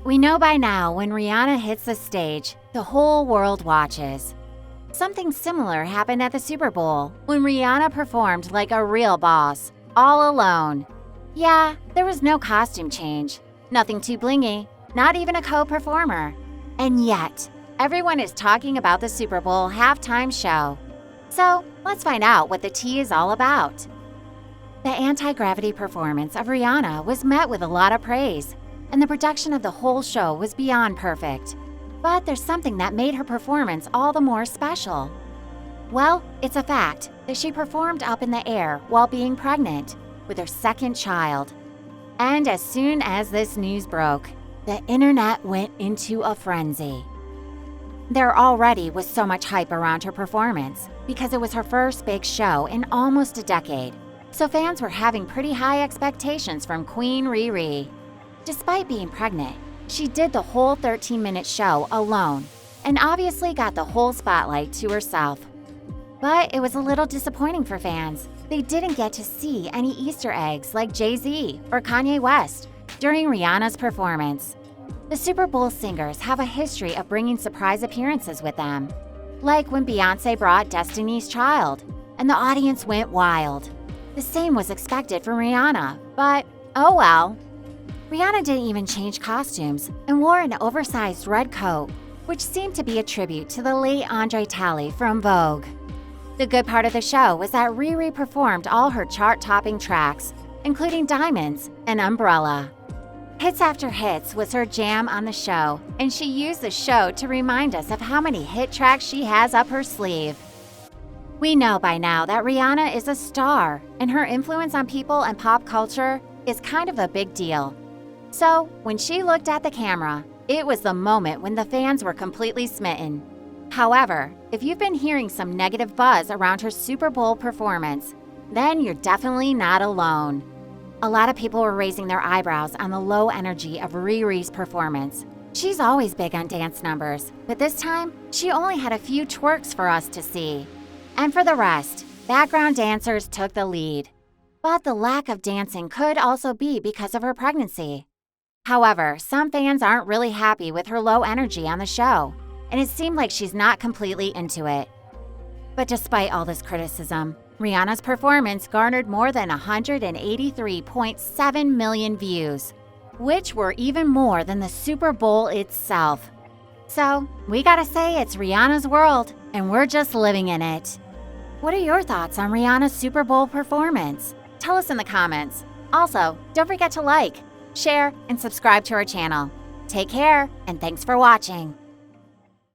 We know by now when Rihanna hits the stage, the whole world watches. Something similar happened at the Super Bowl when Rihanna performed like a real boss, all alone. Yeah, there was no costume change, nothing too blingy, not even a co-performer. And yet, everyone is talking about the Super Bowl halftime show. So, let's find out what the tea is all about. The anti-gravity performance of Rihanna was met with a lot of praise, and the production of the whole show was beyond perfect. But there's something that made her performance all the more special. Well, it's a fact that she performed up in the air while being pregnant with her second child. And as soon as this news broke, the internet went into a frenzy. There already was so much hype around her performance because it was her first big show in almost a decade, so fans were having pretty high expectations from Queen Riri. Despite being pregnant, she did the whole 13-minute show alone and obviously got the whole spotlight to herself. But it was a little disappointing for fans. They didn't get to see any Easter eggs like Jay-Z or Kanye West during Rihanna's performance. The Super Bowl singers have a history of bringing surprise appearances with them, like when Beyoncé brought Destiny's Child, and the audience went wild. The same was expected from Rihanna, but oh well. Rihanna didn't even change costumes and wore an oversized red coat, which seemed to be a tribute to the late Andre Talley from Vogue. The good part of the show was that Riri performed all her chart-topping tracks, including Diamonds and Umbrella. Hits After Hits was her jam on the show, and she used the show to remind us of how many hit tracks she has up her sleeve. We know by now that Rihanna is a star, and her influence on people and pop culture is kind of a big deal. So, when she looked at the camera, it was the moment when the fans were completely smitten. However, if you've been hearing some negative buzz around her Super Bowl performance, then you're definitely not alone. A lot of people were raising their eyebrows on the low energy of Riri's performance. She's always big on dance numbers, but this time, she only had a few twerks for us to see. And for the rest, background dancers took the lead. But the lack of dancing could also be because of her pregnancy. However, some fans aren't really happy with her low energy on the show, and it seemed like she's not completely into it. But despite all this criticism, Rihanna's performance garnered more than 183.7 million views, which were even more than the Super Bowl itself. So, we gotta say it's Rihanna's world, and we're just living in it. What are your thoughts on Rihanna's Super Bowl performance? Tell us in the comments. Also, don't forget to like, share, and subscribe to our channel. Take care, and thanks for watching.